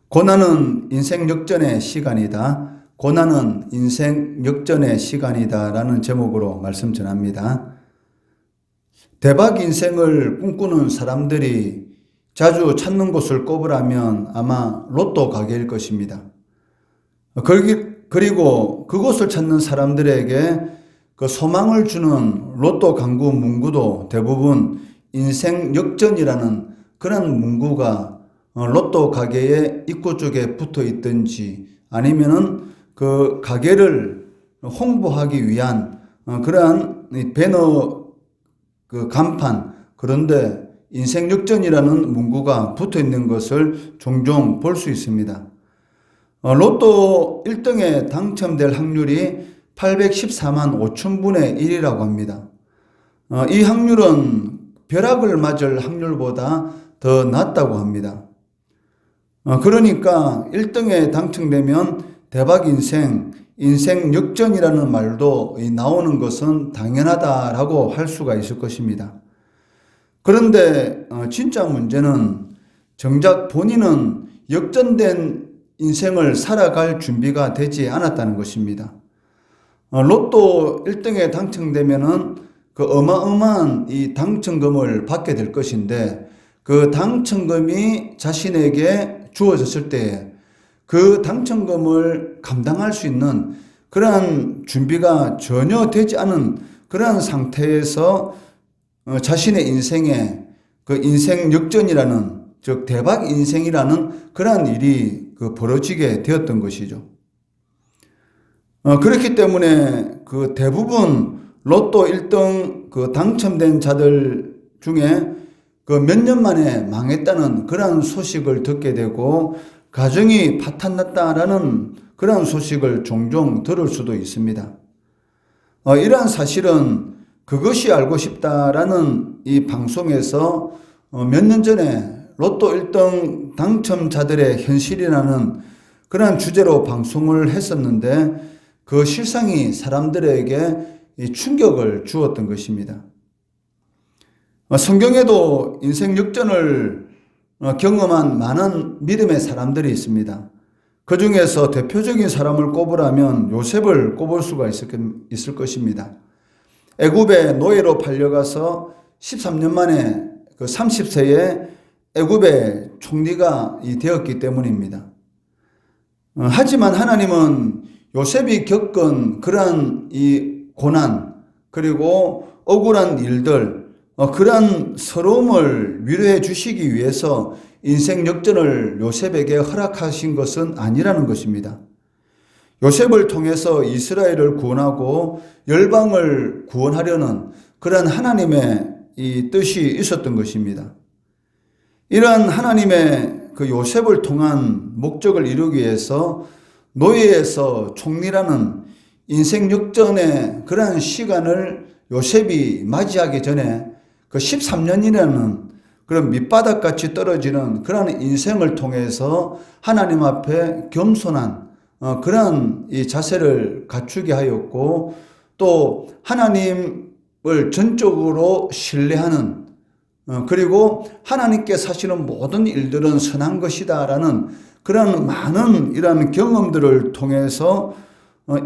고난은 인생 역전의 시간이다. 고난은 인생 역전의 시간이다. 라는 제목으로 말씀 전합니다. 대박 인생을 꿈꾸는 사람들이 자주 찾는 곳을 꼽으라면 아마 로또 가게일 것입니다. 그리고 그곳을 찾는 사람들에게 그 소망을 주는 로또 강구 문구도 대부분 인생 역전이라는 그런 문구가 로또 가게의 입구 쪽에 붙어 있든지 아니면은 그 가게를 홍보하기 위한 그러한 배너 그 간판, 그런데 인생 역전이라는 문구가 붙어 있는 것을 종종 볼 수 있습니다. 로또 1등에 당첨될 확률이 814만 5천분의 1이라고 합니다. 이 확률은 벼락을 맞을 확률보다 더 낮다고 합니다. 그러니까 1등에 당첨되면 대박 인생 역전이라는 말도 나오는 것은 당연하다라고 할 수가 있을 것입니다. 그런데 진짜 문제는 정작 본인은 역전된 인생을 살아갈 준비가 되지 않았다는 것입니다. 로또 1등에 당첨되면은 그 어마어마한 이 당첨금을 받게 될 것인데, 그 당첨금이 자신에게 주어졌을 때에 그 당첨금을 감당할 수 있는 그러한 준비가 전혀 되지 않은 그러한 상태에서 자신의 인생에 그 인생 역전이라는, 즉 대박 인생이라는 그러한 일이 벌어지게 되었던 것이죠. 그렇기 때문에 그 대부분 로또 1등 그 당첨된 자들 중에 그 몇 년 만에 망했다는 그러한 소식을 듣게 되고 가정이 파탄났다라는 그러한 소식을 종종 들을 수도 있습니다. 이러한 사실은 그것이 알고 싶다라는 이 방송에서 몇 년 전에 로또 1등 당첨자들의 현실이라는 그러한 주제로 방송을 했었는데, 그 실상이 사람들에게 충격을 주었던 것입니다. 성경에도 인생 역전을 경험한 많은 믿음의 사람들이 있습니다. 그 중에서 대표적인 사람을 꼽으라면 요셉을 꼽을 수가 있을 것입니다. 애굽에 노예로 팔려가서 13년 만에 그 30세에 애굽의 총리가 되었기 때문입니다. 하지만 하나님은 요셉이 겪은 그러한 이 고난, 그리고 억울한 일들, 그러한 서러움을 위로해 주시기 위해서 인생 역전을 요셉에게 허락하신 것은 아니라는 것입니다. 요셉을 통해서 이스라엘을 구원하고 열방을 구원하려는 그러한 하나님의 이 뜻이 있었던 것입니다. 이러한 하나님의 그 요셉을 통한 목적을 이루기 위해서 노예에서 총리라는 인생 역전의 그러한 시간을 요셉이 맞이하기 전에 그 13년이라는 그런 밑바닥같이 떨어지는 그러한 인생을 통해서 하나님 앞에 겸손한 그러한 이 자세를 갖추게 하였고, 또 하나님을 전적으로 신뢰하는, 그리고 하나님께서 하시는 모든 일들은 선한 것이다라는 그런 많은 이러한 경험들을 통해서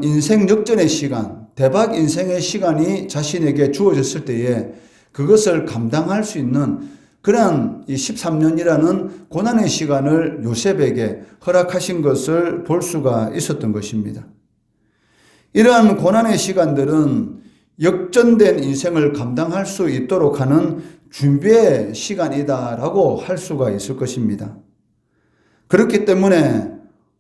인생 역전의 시간, 대박 인생의 시간이 자신에게 주어졌을 때에 그것을 감당할 수 있는 그러한 이 13년이라는 고난의 시간을 요셉에게 허락하신 것을 볼 수가 있었던 것입니다. 이러한 고난의 시간들은 역전된 인생을 감당할 수 있도록 하는 준비의 시간이다라고 할 수가 있을 것입니다. 그렇기 때문에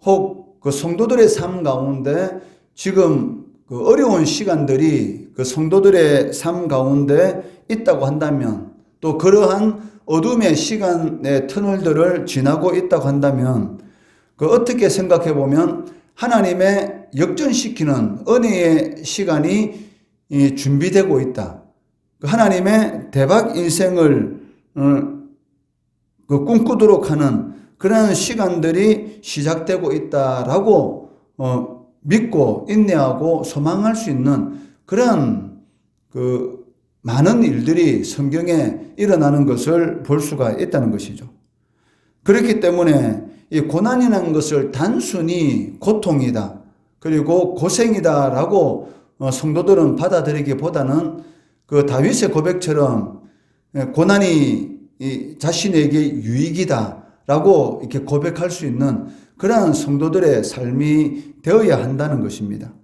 혹 그 성도들의 삶 가운데 지금 그 어려운 시간들이 그 성도들의 삶 가운데 있다고 한다면, 또 그러한 어둠의 시간의 터널들을 지나고 있다고 한다면, 그 어떻게 생각해 보면 하나님의 역전시키는 은혜의 시간이 준비되고 있다. 하나님의 대박 인생을 꿈꾸도록 하는 그런 시간들이 시작되고 있다라고 믿고 인내하고 소망할 수 있는 그런 그 많은 일들이 성경에 일어나는 것을 볼 수가 있다는 것이죠. 그렇기 때문에 이 고난이라는 것을 단순히 고통이다, 그리고 고생이다라고 성도들은 받아들이기보다는 그 다윗의 고백처럼 고난이 자신에게 유익이다라고 이렇게 고백할 수 있는 그러한 성도들의 삶이 되어야 한다는 것입니다.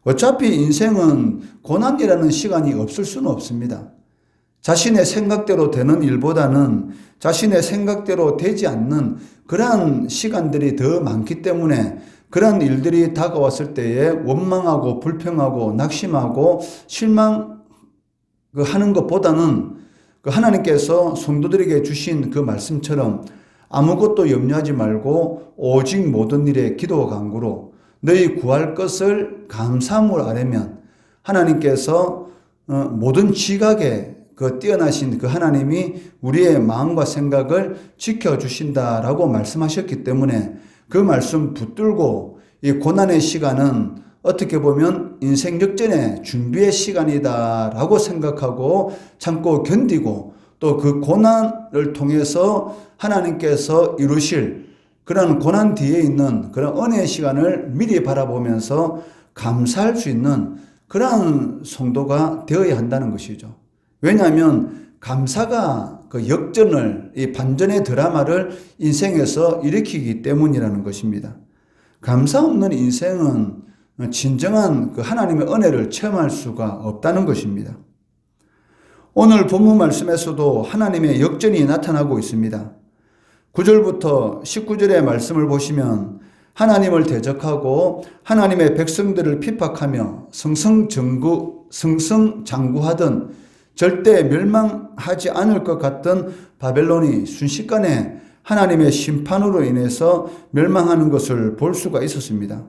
어차피 인생은 고난이라는 시간이 없을 수는 없습니다. 자신의 생각대로 되는 일보다는 자신의 생각대로 되지 않는 그러한 시간들이 더 많기 때문에 그런 일들이 다가왔을 때에 원망하고 불평하고 낙심하고 실망하는 것보다는 그 하나님께서 성도들에게 주신 그 말씀처럼 아무것도 염려하지 말고 오직 모든 일에 기도와 간구로 너희 구할 것을 감사함으로 아뢰면 하나님께서 모든 지각에 그 뛰어나신 그 하나님이 우리의 마음과 생각을 지켜주신다라고 말씀하셨기 때문에 그 말씀 붙들고 이 고난의 시간은 어떻게 보면 인생 역전의 준비의 시간이다라고 생각하고 참고 견디고 또 그 고난을 통해서 하나님께서 이루실 그런 고난 뒤에 있는 그런 은혜의 시간을 미리 바라보면서 감사할 수 있는 그러한 성도가 되어야 한다는 것이죠. 왜냐하면 감사가 그 역전을, 이 반전의 드라마를 인생에서 일으키기 때문이라는 것입니다. 감사 없는 인생은 진정한 그 하나님의 은혜를 체험할 수가 없다는 것입니다. 오늘 본문 말씀에서도 하나님의 역전이 나타나고 있습니다. 9절부터 19절의 말씀을 보시면 하나님을 대적하고 하나님의 백성들을 핍박하며 승승장구하던 절대 멸망하지 않을 것 같던 바벨론이 순식간에 하나님의 심판으로 인해서 멸망하는 것을 볼 수가 있었습니다.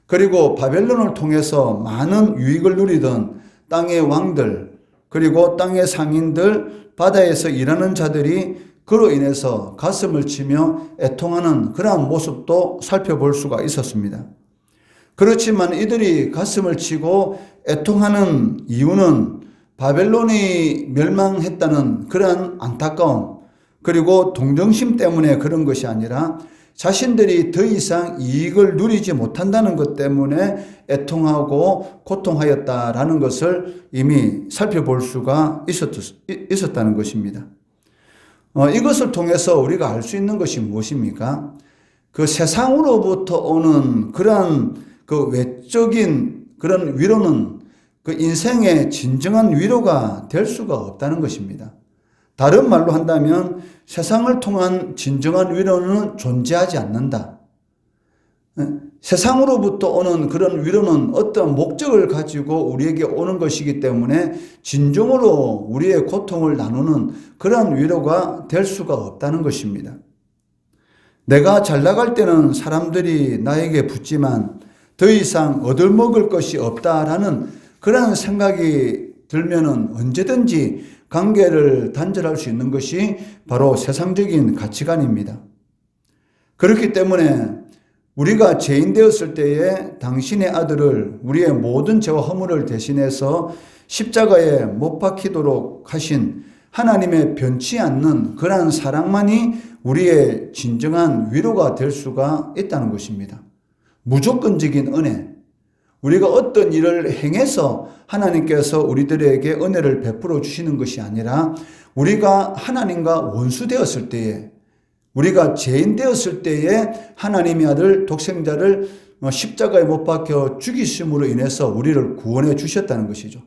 그리고 바벨론을 통해서 많은 유익을 누리던 땅의 왕들, 그리고 땅의 상인들, 바다에서 일하는 자들이 그로 인해서 가슴을 치며 애통하는 그러한 모습도 살펴볼 수가 있었습니다. 그렇지만 이들이 가슴을 치고 애통하는 이유는 바벨론이 멸망했다는 그러한 안타까움, 그리고 동정심 때문에 그런 것이 아니라 자신들이 더 이상 이익을 누리지 못한다는 것 때문에 애통하고 고통하였다라는 것을 이미 살펴볼 수가 있었다는 것입니다. 이것을 통해서 우리가 알 수 있는 것이 무엇입니까? 그 세상으로부터 오는 그러한 그 외적인 그런 위로는 그 인생의 진정한 위로가 될 수가 없다는 것입니다. 다른 말로 한다면 세상을 통한 진정한 위로는 존재하지 않는다. 세상으로부터 오는 그런 위로는 어떤 목적을 가지고 우리에게 오는 것이기 때문에 진정으로 우리의 고통을 나누는 그런 위로가 될 수가 없다는 것입니다. 내가 잘 나갈 때는 사람들이 나에게 붙지만 더 이상 얻어먹을 것이 없다라는 그런 생각이 들면은 언제든지 관계를 단절할 수 있는 것이 바로 세상적인 가치관입니다. 그렇기 때문에 우리가 죄인 되었을 때에 당신의 아들을 우리의 모든 죄와 허물을 대신해서 십자가에 못 박히도록 하신 하나님의 변치 않는 그러한 사랑만이 우리의 진정한 위로가 될 수가 있다는 것입니다. 무조건적인 은혜. 우리가 어떤 일을 행해서 하나님께서 우리들에게 은혜를 베풀어 주시는 것이 아니라 우리가 하나님과 원수 되었을 때에, 우리가 죄인 되었을 때에 하나님의 아들 독생자를 십자가에 못 박혀 죽이심으로 인해서 우리를 구원해 주셨다는 것이죠.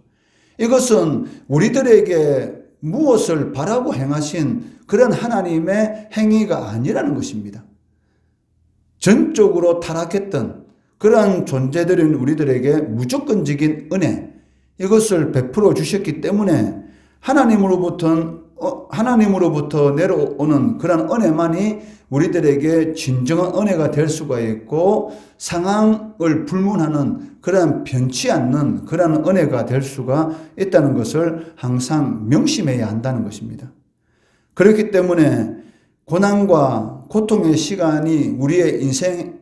이것은 우리들에게 무엇을 바라고 행하신 그런 하나님의 행위가 아니라는 것입니다. 전적으로 타락했던 그러한 존재들인 우리들에게 무조건적인 은혜, 이것을 베풀어 주셨기 때문에 하나님으로부터 내려오는 그런 은혜만이 우리들에게 진정한 은혜가 될 수가 있고 상황을 불문하는 그런 변치 않는 그런 은혜가 될 수가 있다는 것을 항상 명심해야 한다는 것입니다. 그렇기 때문에 고난과 고통의 시간이 우리의 인생의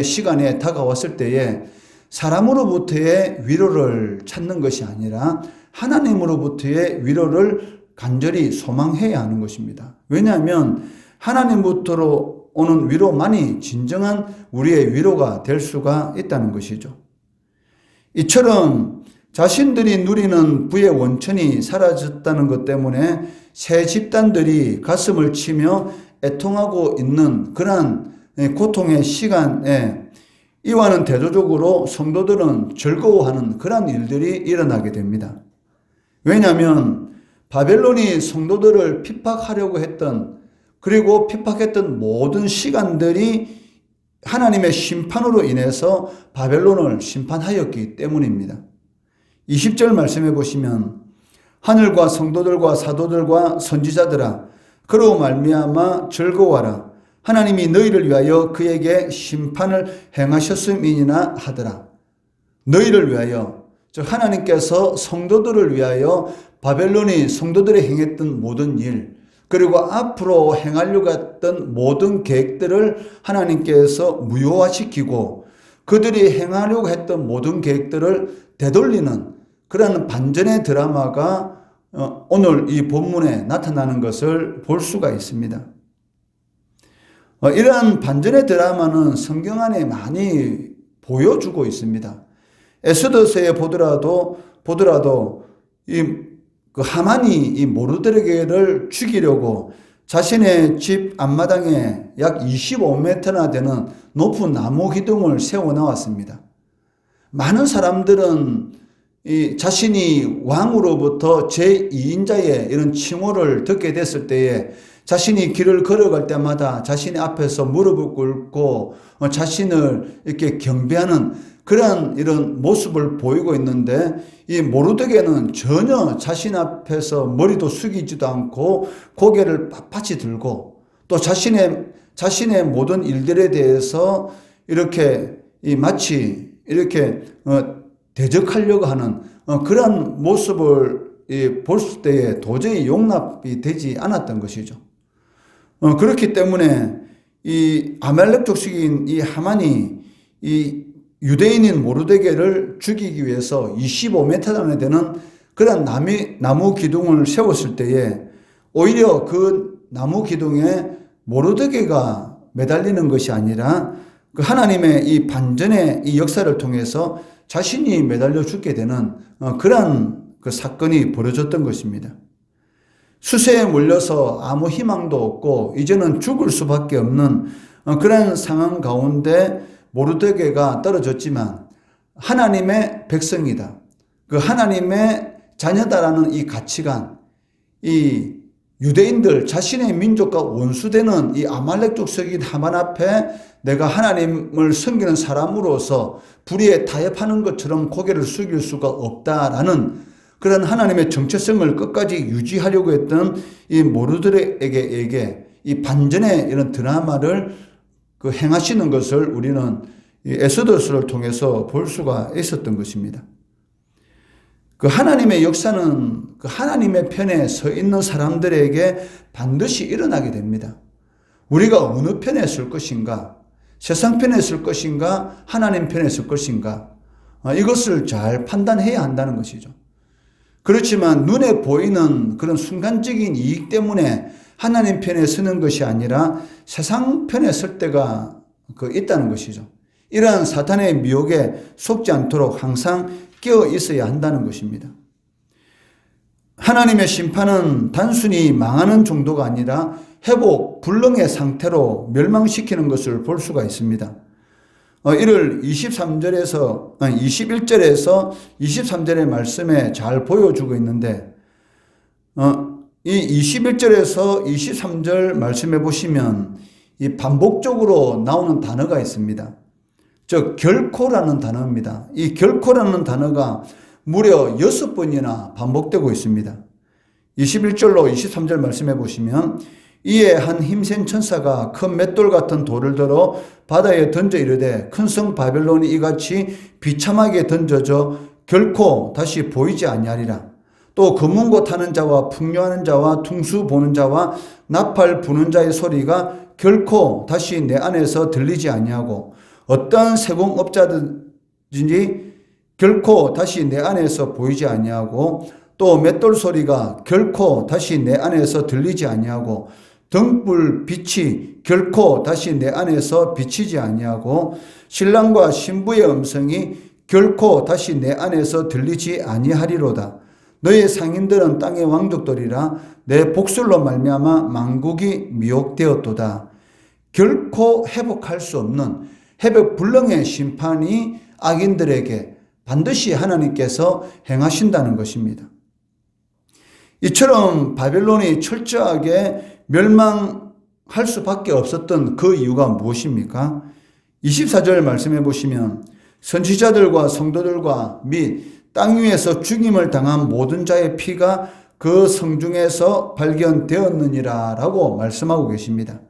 시간에 다가왔을 때에 사람으로부터의 위로를 찾는 것이 아니라 하나님으로부터의 위로를 간절히 소망해야 하는 것입니다. 왜냐하면 하나님부터로 오는 위로만이 진정한 우리의 위로가 될 수가 있다는 것이죠. 이처럼 자신들이 누리는 부의 원천이 사라졌다는 것 때문에 새 집단들이 가슴을 치며 애통하고 있는 그러한 고통의 시간에 이와는 대조적으로 성도들은 즐거워하는 그러한 일들이 일어나게 됩니다. 왜냐하면 바벨론이 성도들을 핍박하려고 했던, 그리고 핍박했던 모든 시간들이 하나님의 심판으로 인해서 바벨론을 심판하였기 때문입니다. 20절 말씀해 보시면 하늘과 성도들과 사도들과 선지자들아 그로 말미암아 즐거워하라. 하나님이 너희를 위하여 그에게 심판을 행하셨음이니나 하더라. 너희를 위하여, 즉 하나님께서 성도들을 위하여 바벨론이 성도들이 행했던 모든 일, 그리고 앞으로 행하려고 했던 모든 계획들을 하나님께서 무효화시키고 그들이 행하려고 했던 모든 계획들을 되돌리는 그런 반전의 드라마가 오늘 이 본문에 나타나는 것을 볼 수가 있습니다. 이러한 반전의 드라마는 성경 안에 많이 보여주고 있습니다. 에스더서에 보더라도 그 하만이 이 모르드게를 죽이려고 자신의 집 앞마당에 약 25m나 되는 높은 나무 기둥을 세워 나왔습니다. 많은 사람들은 이 자신이 왕으로부터 제2인자의 이런 칭호를 듣게 됐을 때에 자신이 길을 걸어갈 때마다 자신의 앞에서 무릎을 꿇고 자신을 이렇게 경배하는 그런 이런 모습을 보이고 있는데, 이 모르드게는 전혀 자신 앞에서 머리도 숙이지도 않고 고개를 빳빳이 들고 또 자신의 모든 일들에 대해서 이렇게 마치 이렇게 대적하려고 하는 그런 모습을 볼 때에 도저히 용납이 되지 않았던 것이죠. 그렇기 때문에 이 아말렉 족속인 이 하만이 이 유대인인 모르드게를 죽이기 위해서 25m나 되는 그런 나무 기둥을 세웠을 때에 오히려 그 나무 기둥에 모르드게가 매달리는 것이 아니라 그 하나님의 이 반전의 이 역사를 통해서 자신이 매달려 죽게 되는 그러한 그 사건이 벌어졌던 것입니다. 수세에 몰려서 아무 희망도 없고 이제는 죽을 수밖에 없는 그런 상황 가운데 모르드게가 떨어졌지만 하나님의 백성이다, 그 하나님의 자녀다라는 이 가치관, 이 유대인들 자신의 민족과 원수되는 이 아말렉 족속인 하만 앞에 내가 하나님을 섬기는 사람으로서 불의에 타협하는 것처럼 고개를 숙일 수가 없다라는 그런 하나님의 정체성을 끝까지 유지하려고 했던 이 모르드게에게 이 반전의 이런 드라마를 행하시는 것을 우리는 에스더서를 통해서 볼 수가 있었던 것입니다. 그 하나님의 역사는 그 하나님의 편에 서 있는 사람들에게 반드시 일어나게 됩니다. 우리가 어느 편에 설 것인가, 세상 편에 설 것인가, 하나님 편에 설 것인가, 이것을 잘 판단해야 한다는 것이죠. 그렇지만 눈에 보이는 그런 순간적인 이익 때문에 하나님 편에 서는 것이 아니라 세상 편에 설 때가 있다는 것이죠. 이러한 사탄의 미혹에 속지 않도록 항상 깨어 있어야 한다는 것입니다. 하나님의 심판은 단순히 망하는 정도가 아니라 회복 불능의 상태로 멸망시키는 것을 볼 수가 있습니다. 이를 21절에서 23절의 말씀에 잘 보여주고 있는데, 이 21절에서 23절 말씀해 보시면 이 반복적으로 나오는 단어가 있습니다. 즉 결코라는 단어입니다. 이 결코라는 단어가 무려 6번이나 반복되고 있습니다. 21절로 23절 말씀해 보시면 이에 한 힘센 천사가 큰 맷돌 같은 돌을 들어 바다에 던져 이르되 큰 성 바벨론이 이같이 비참하게 던져져 결코 다시 보이지 아니하리라. 또 검은고 타는 자와 풍요하는 자와 퉁수 보는 자와 나팔 부는 자의 소리가 결코 다시 내 안에서 들리지 아니하고 어떠한 세공업자든지 결코 다시 내 안에서 보이지 아니하고 또 맷돌 소리가 결코 다시 내 안에서 들리지 아니하고 등불 빛이 결코 다시 내 안에서 비치지 아니하고 신랑과 신부의 음성이 결코 다시 내 안에서 들리지 아니하리로다. 너의 상인들은 땅의 왕족들이라 내 복술로 말미암아 만국이 미혹되었도다. 결코 회복할 수 없는 회복 불능의 심판이 악인들에게 반드시 하나님께서 행하신다는 것입니다. 이처럼 바벨론이 철저하게 멸망할 수밖에 없었던 그 이유가 무엇입니까? 24절 말씀해 보시면 선지자들과 성도들과 및 땅 위에서 죽임을 당한 모든 자의 피가 그 성중에서 발견되었느니라 라고 말씀하고 계십니다.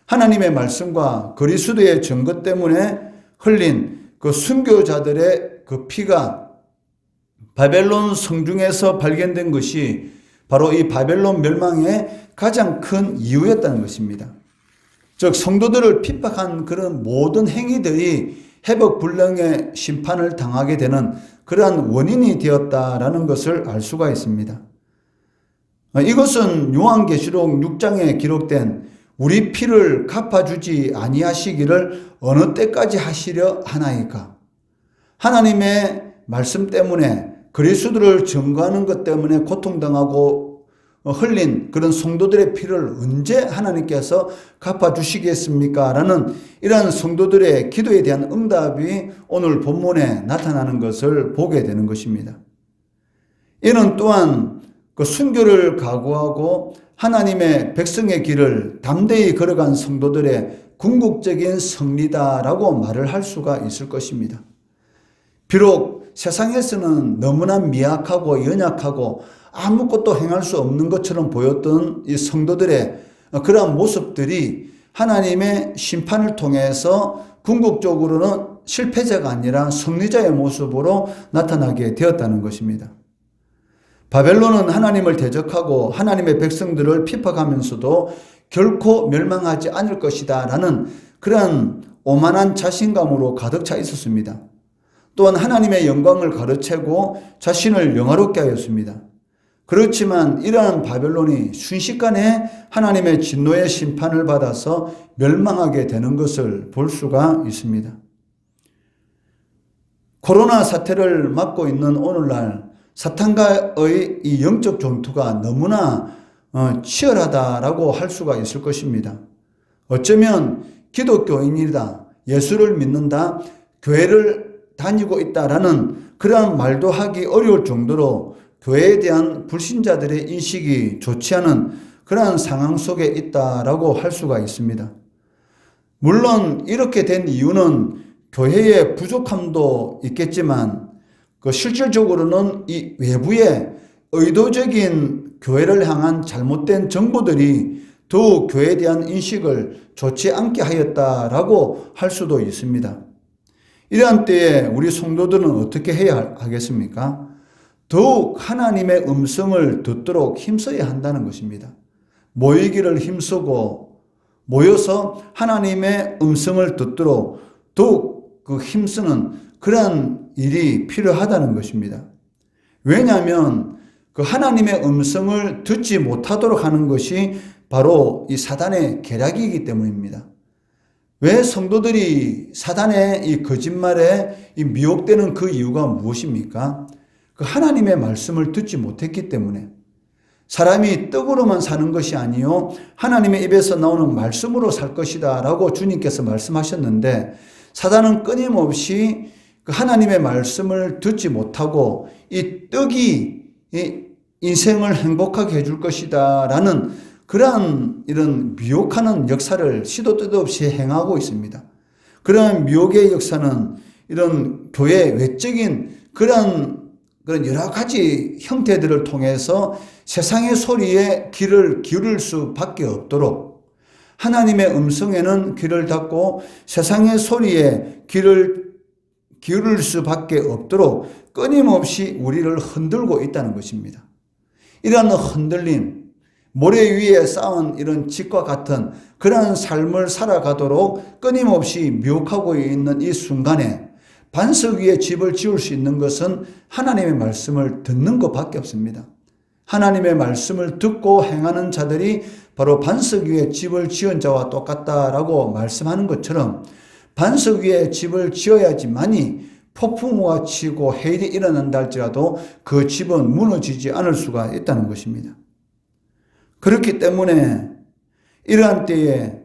하나님의 말씀과 그리스도의 증거 때문에 흘린 그 순교자들의 그 피가 바벨론 성중에서 발견된 것이 바로 이 바벨론 멸망의 가장 큰 이유였다는 것입니다. 즉 성도들을 핍박한 그런 모든 행위들이 회복 불능의 심판을 당하게 되는 그러한 원인이 되었다라는 것을 알 수가 있습니다. 이것은 요한계시록 6장에 기록된 우리 피를 갚아주지 아니하시기를 어느 때까지 하시려 하나이까? 하나님의 말씀 때문에 그리스도를 증거하는 것 때문에 고통당하고 흘린 그런 성도들의 피를 언제 하나님께서 갚아주시겠습니까? 라는 이러한 성도들의 기도에 대한 응답이 오늘 본문에 나타나는 것을 보게 되는 것입니다. 이는 또한 그 순교를 각오하고 하나님의 백성의 길을 담대히 걸어간 성도들의 궁극적인 승리다라고 말을 할 수가 있을 것입니다. 비록 세상에서는 너무나 미약하고 연약하고 아무것도 행할 수 없는 것처럼 보였던 이 성도들의 그러한 모습들이 하나님의 심판을 통해서 궁극적으로는 실패자가 아니라 승리자의 모습으로 나타나게 되었다는 것입니다. 바벨론은 하나님을 대적하고 하나님의 백성들을 핍박하면서도 결코 멸망하지 않을 것이다 라는 그러한 오만한 자신감으로 가득 차 있었습니다. 또한 하나님의 영광을 가로채고 자신을 영화롭게 하였습니다. 그렇지만 이러한 바벨론이 순식간에 하나님의 진노의 심판을 받아서 멸망하게 되는 것을 볼 수가 있습니다. 코로나 사태를 맞고 있는 오늘날 사탄과의 이 영적 전투가 너무나 치열하다라고 할 수가 있을 것입니다. 어쩌면 기독교인이다, 예수를 믿는다, 교회를 다니고 있다라는 그러한 말도 하기 어려울 정도로 교회에 대한 불신자들의 인식이 좋지 않은 그러한 상황 속에 있다라고 할 수가 있습니다. 물론 이렇게 된 이유는 교회의 부족함도 있겠지만 그 실질적으로는 이 외부의 의도적인 교회를 향한 잘못된 정보들이 더욱 교회에 대한 인식을 좋지 않게 하였다라고 할 수도 있습니다. 이러한 때에 우리 성도들은 어떻게 해야 하겠습니까? 더욱 하나님의 음성을 듣도록 힘써야 한다는 것입니다. 모이기를 힘쓰고 모여서 하나님의 음성을 듣도록 더욱 그 힘쓰는 그러한 일이 필요하다는 것입니다. 왜냐하면 그 하나님의 음성을 듣지 못하도록 하는 것이 바로 이 사단의 계략이기 때문입니다. 왜 성도들이 사단의 이 거짓말에 미혹되는 그 이유가 무엇입니까? 그 하나님의 말씀을 듣지 못했기 때문에. 사람이 떡으로만 사는 것이 아니요 하나님의 입에서 나오는 말씀으로 살 것이다 라고 주님께서 말씀하셨는데, 사단은 끊임없이 그 하나님의 말씀을 듣지 못하고 이 떡이 이 인생을 행복하게 해줄 것이다 라는 그러한 이런 미혹하는 역사를 시도 때도 없이 행하고 있습니다. 그런 미혹의 역사는 이런 교회 외적인 그런 여러 가지 형태들을 통해서 세상의 소리에 귀를 기울일 수밖에 없도록, 하나님의 음성에는 귀를 닫고 세상의 소리에 귀를 기울일 수밖에 없도록 끊임없이 우리를 흔들고 있다는 것입니다. 이러한 흔들림, 모래 위에 쌓은 이런 집과 같은 그러한 삶을 살아가도록 끊임없이 미혹하고 있는 이 순간에 반석 위에 집을 지을 수 있는 것은 하나님의 말씀을 듣는 것밖에 없습니다. 하나님의 말씀을 듣고 행하는 자들이 바로 반석 위에 집을 지은 자와 똑같다라고 말씀하는 것처럼 반석 위에 집을 지어야지만이 폭풍우가 치고 해일이 일어난다 할지라도 그 집은 무너지지 않을 수가 있다는 것입니다. 그렇기 때문에 이러한 때에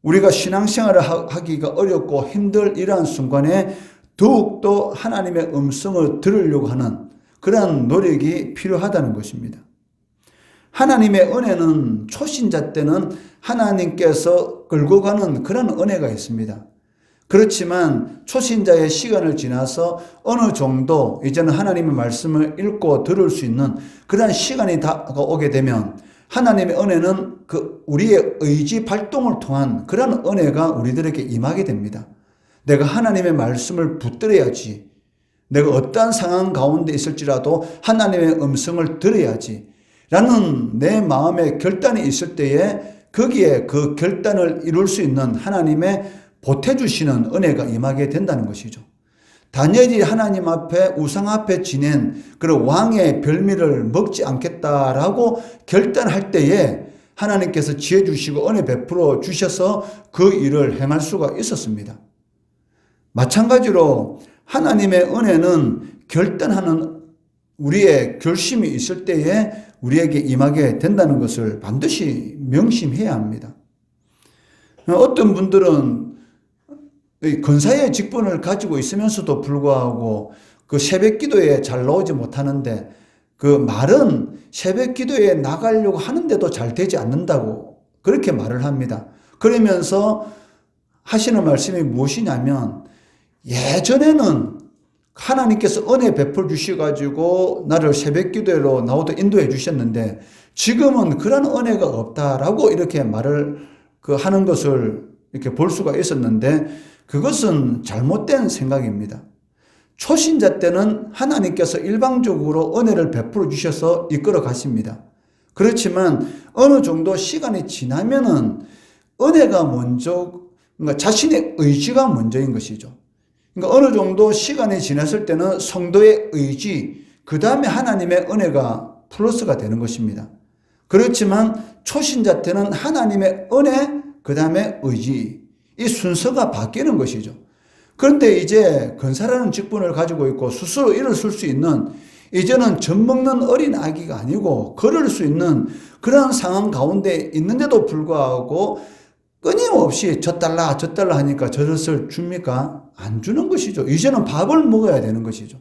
우리가 신앙생활을 하기가 어렵고 힘들 이러한 순간에 더욱더 하나님의 음성을 들으려고 하는 그러한 노력이 필요하다는 것입니다. 하나님의 은혜는 초신자 때는 하나님께서 끌고 가는 그런 은혜가 있습니다. 그렇지만 초신자의 시간을 지나서 어느 정도 이제는 하나님의 말씀을 읽고 들을 수 있는 그런 시간이 다가오게 되면 하나님의 은혜는 우리의 의지 발동을 통한 그런 은혜가 우리들에게 임하게 됩니다. 내가 하나님의 말씀을 붙들어야지. 내가 어떠한 상황 가운데 있을지라도 하나님의 음성을 들어야지. 라는 내 마음의 결단이 있을 때에 거기에 그 결단을 이룰 수 있는 하나님의 보태주시는 은혜가 임하게 된다는 것이죠. 다니엘이 하나님 앞에 우상 앞에 지낸 그런 왕의 별미를 먹지 않겠다라고 결단할 때에 하나님께서 지혜 주시고 은혜 베풀어 주셔서 그 일을 행할 수가 있었습니다. 마찬가지로 하나님의 은혜는 결단하는 우리의 결심이 있을 때에 우리에게 임하게 된다는 것을 반드시 명심해야 합니다. 어떤 분들은 권사의 직분을 가지고 있으면서도 불구하고 그 새벽 기도에 잘 나오지 못하는데 그 말은 새벽 기도에 나가려고 하는데도 잘 되지 않는다고 그렇게 말을 합니다. 그러면서 하시는 말씀이 무엇이냐면 예전에는 하나님께서 은혜 베풀어 주셔가지고 나를 새벽 기도로 나오도록 인도해 주셨는데 지금은 그런 은혜가 없다라고 이렇게 말을 하는 것을 이렇게 볼 수가 있었는데 그것은 잘못된 생각입니다. 초신자 때는 하나님께서 일방적으로 은혜를 베풀어 주셔서 이끌어 가십니다. 그렇지만 어느 정도 시간이 지나면은 은혜가 먼저, 그러니까 자신의 의지가 먼저인 것이죠. 그러니까 어느 정도 시간이 지났을 때는 성도의 의지, 그 다음에 하나님의 은혜가 플러스가 되는 것입니다. 그렇지만 초신자 때는 하나님의 은혜, 그 다음에 의지, 이 순서가 바뀌는 것이죠. 그런데 이제 권사라는 직분을 가지고 있고 스스로 일을 쓸 수 있는 이제는 젖 먹는 어린 아기가 아니고 걸을 수 있는 그런 상황 가운데 있는데도 불구하고 끊임없이 젖달라 하니까 젖을 줍니까? 안 주는 것이죠. 이제는 밥을 먹어야 되는 것이죠.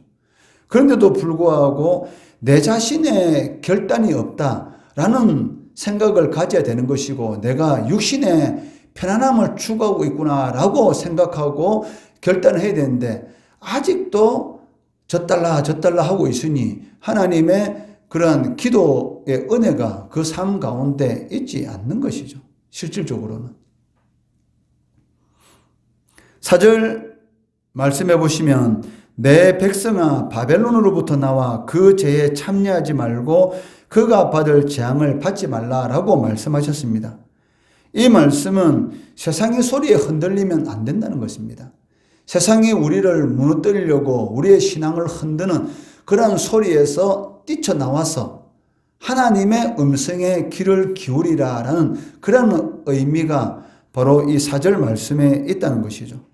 그런데도 불구하고 내 자신의 결단이 없다라는 생각을 가져야 되는 것이고 내가 육신의 편안함을 추구하고 있구나라고 생각하고 결단을 해야 되는데 아직도 젖달라 하고 있으니 하나님의 그런 기도의 은혜가 그 삶 가운데 있지 않는 것이죠. 실질적으로는. 4절 말씀해 보시면 내 백성아 바벨론으로부터 나와 그 죄에 참여하지 말고 그가 받을 재앙을 받지 말라라고 말씀하셨습니다. 이 말씀은 세상의 소리에 흔들리면 안 된다는 것입니다. 세상이 우리를 무너뜨리려고 우리의 신앙을 흔드는 그런 소리에서 뛰쳐나와서 하나님의 음성에 귀를 기울이라라는 그런 의미가 바로 이 4절 말씀에 있다는 것이죠.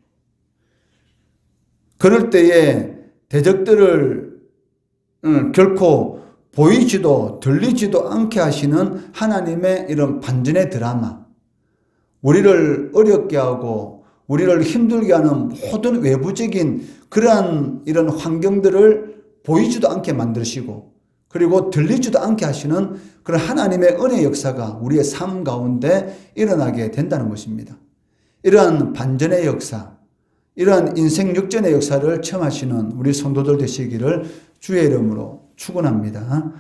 그럴 때에 대적들을 결코 보이지도 들리지도 않게 하시는 하나님의 이런 반전의 드라마, 우리를 어렵게 하고 우리를 힘들게 하는 모든 외부적인 그러한 이런 환경들을 보이지도 않게 만드시고 그리고 들리지도 않게 하시는 그런 하나님의 은혜 역사가 우리의 삶 가운데 일어나게 된다는 것입니다. 이러한 반전의 역사, 이러한 인생 역전의 역사를 체험하시는 우리 성도들 되시기를 주의 이름으로 축원합니다.